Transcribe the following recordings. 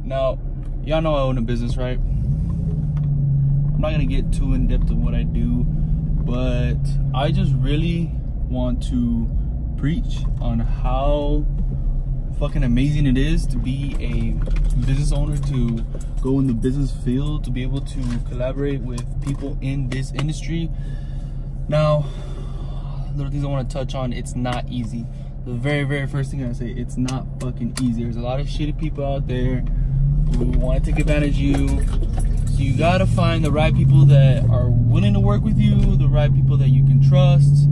Now, y'all know I own a business, right? I'm not gonna get too in depth of what I do, but I just really want to preach on how fucking amazing it is to be a business owner, to go in the business field, to be able to collaborate with people in this industry. Now, little things I want to touch on, it's not easy. The very first thing I say, it's not fucking easy. There's a lot of shitty people out there who want to take advantage of you. So you gotta find the right people that are willing to work with you, the right people that you can trust,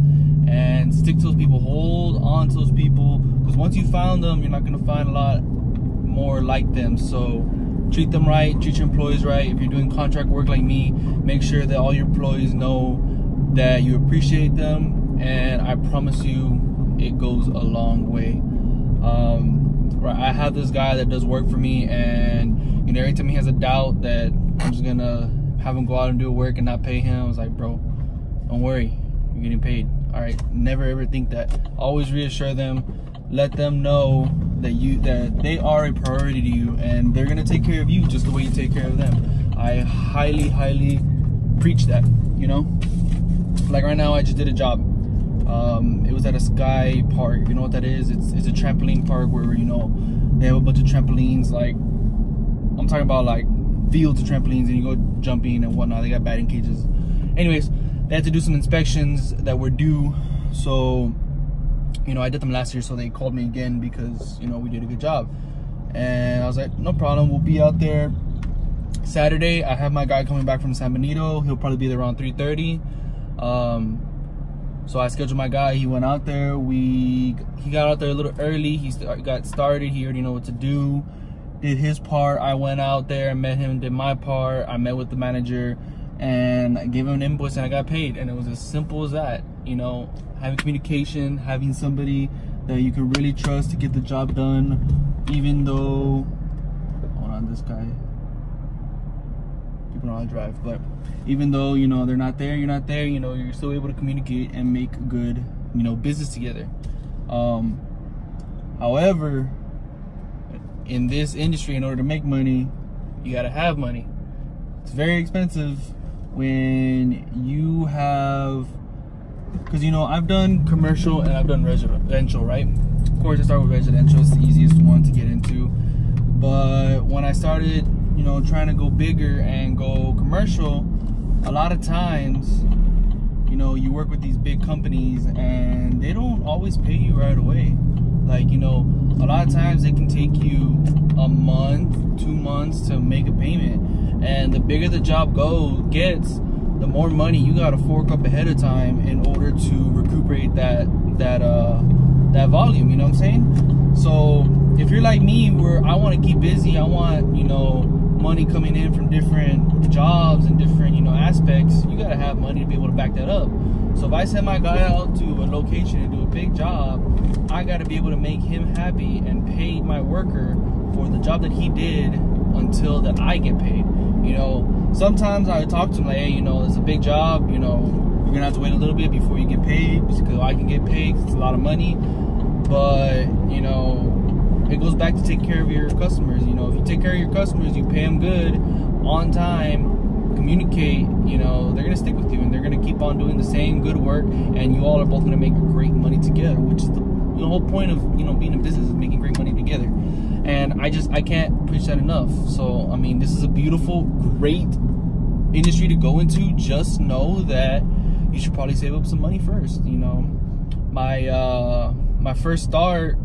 and stick to those people. Hold on to those people, because once you found them, you're not gonna find a lot more like them. So treat them right, treat your employees right. If you're doing contract work like me, make sure that all your employees know that you appreciate them, and I promise you it goes a long way. Right, I have this guy that does work for me, and you know, every time he has a doubt that I'm just gonna have him go out and do work and not pay him, I was like, bro, don't worry, you're getting paid. All right, never ever think that. Always reassure them, let them know that they are a priority to you, and they're gonna take care of you just the way you take care of them. I highly preach that, you know. Like right now, I just did a job. It was at a sky park. You know what that is? It's a trampoline park where, you know, they have a bunch of trampolines. Like, I'm talking about like fields of trampolines, and you go jumping and whatnot. They got batting cages. Anyways, they had to do some inspections that were due. So, you know, I did them last year, so they called me again because, you know, we did a good job. And I was like, no problem, we'll be out there Saturday. I have my guy coming back from San Benito. He'll probably be there around 3:30. So I scheduled my guy. He went out there. He got out there a little early. He got started. He already know what to do. Did his part. I went out there and met him and did my part. I met with the manager and I gave him an invoice and I got paid. And it was as simple as that. You know, having communication, having somebody that you can really trust to get the job done, even though, hold on, this guy, people know how to drive, but even though, you know, they're not there, you're not there, you know, you're still able to communicate and make good, you know, business together. However, in this industry, in order to make money, you gotta have money. It's very expensive when you have, because, you know, I've done commercial and I've done residential, right? Of course, I start with residential. It's the easiest one to get into. But when I started, you know, trying to go bigger and go commercial, a lot of times, you know, you work with these big companies and they don't always pay you right away. Like, you know, a lot of times they can take you a month, 2 months to make a payment. And the bigger the job gets, the more money you gotta fork up ahead of time in order to recuperate that volume, you know what I'm saying? So if you're like me, where I want to keep busy, I want, you know, money coming in from different jobs and different, you know, aspects, you gotta have money to be able to back that up. So if I send my guy out to a location and do a big job, I gotta be able to make him happy and pay my worker for the job that he did until that I get paid. You know, sometimes I talk to him like, hey, you know, it's a big job, you know, you're gonna have to wait a little bit before you get paid, because I can get paid, 'cause it's a lot of money. But, you know, it goes back to take care of your customers. You know, if you take care of your customers, you pay them good, on time, communicate, you know, they're gonna stick with you and they're gonna keep on doing the same good work, and you all are both gonna make great money together, which is the whole point of, you know, being in business, is making great money together. And I can't preach that enough. So, I mean, this is a beautiful, great industry to go into. Just know that you should probably save up some money first. You know, my first start,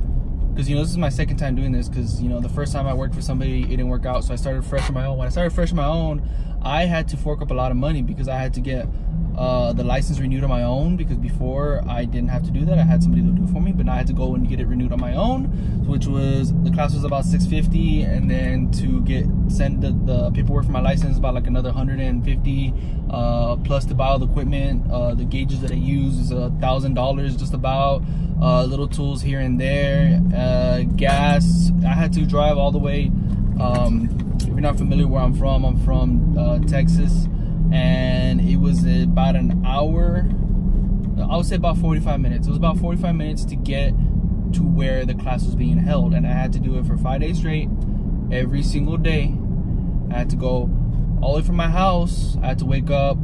because, you know, this is my second time doing this, because, you know, the first time I worked for somebody, it didn't work out, so I started fresh on my own. When I started fresh on my own, I had to fork up a lot of money, because I had to get the license renewed on my own, because before I didn't have to do that. I had somebody to do it for me, but now I had to go and get it renewed on my own, which was, the class was about $650, and then to send the paperwork for my license, about like another $150, plus to buy all the equipment, the gauges that I use is $1,000 just about, little tools here and there, gas. I had to drive all the way, if you're not familiar where I'm from Texas, and it was about an hour, I would say about 45 minutes. It was about 45 minutes to get to where the class was being held, and I had to do it for 5 days straight, every single day. I had to go all the way from my house. I had to wake up,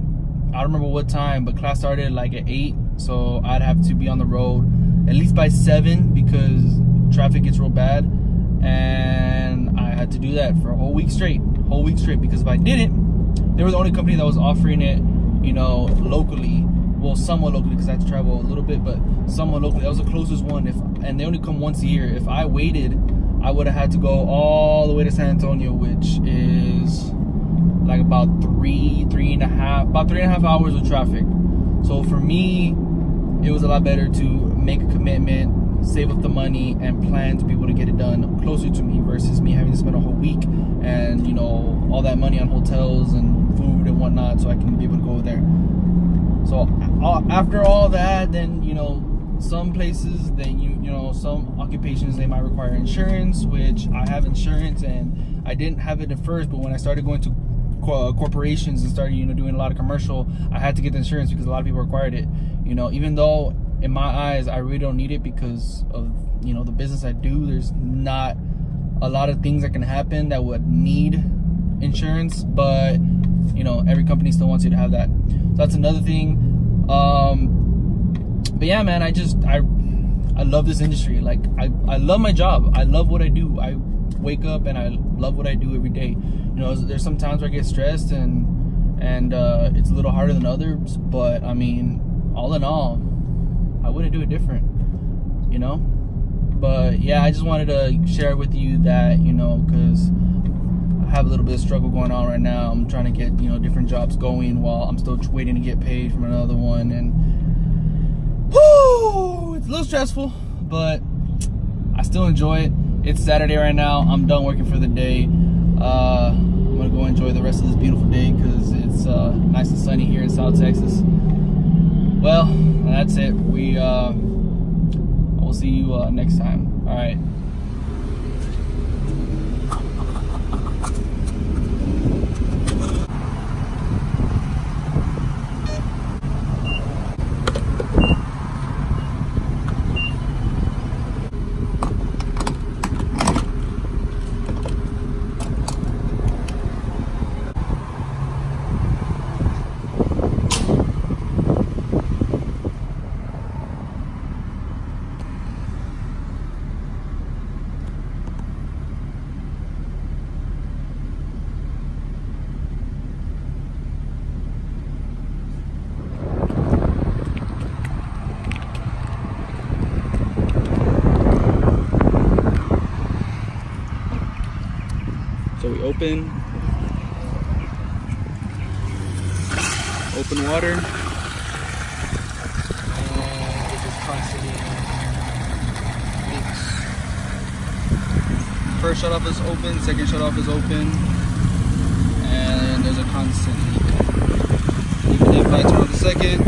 I don't remember what time, but class started like at 8, so I'd have to be on the road at least by 7 because traffic gets real bad. And I had to do that for a whole week straight, because if I didn't, they were the only company that was offering it, you know, locally. Well, somewhat locally, because I had to travel a little bit, but somewhat locally. That was the closest one, and they only come once a year. If I waited, I would have had to go all the way to San Antonio, which is like about three and a half hours of traffic. So for me, it was a lot better to make a commitment, save up the money, and plan to be able to get it done closer to me versus me having to spend a whole week and, you know, all that money on hotels and food and whatnot so I can be able to go there. So after all that, then, you know, some places, then you know, some occupations, they might require insurance, which I have insurance, and I didn't have it at first, but when I started going to corporations and started, you know, doing a lot of commercial, I had to get the insurance because a lot of people required it. You know, even though in my eyes I really don't need it because of, you know, the business I do, there's not a lot of things that can happen that would need insurance, but you know, every company still wants you to have that. So that's another thing. But yeah, man, I love this industry. Like, I love my job. I love what I do. I wake up and I love what I do every day. You know, there's some times where I get stressed and it's a little harder than others, but I mean, all in all, I wouldn't do it different, you know? But yeah, I just wanted to share with you that, you know, because I have a little bit of struggle going on right now. I'm trying to get, you know, different jobs going while I'm still waiting to get paid from another one, and whoo, it's a little stressful, but I still enjoy it. It's Saturday right now. I'm done working for the day. I'm gonna go enjoy the rest of this beautiful day because it's nice and sunny here in South Texas. Well, that's it. We'll see you next time. All right. So we open water, and it just constantly leaks. First shut off is open, second shut off is open, and there's a constant leak. Even if I turn on the second,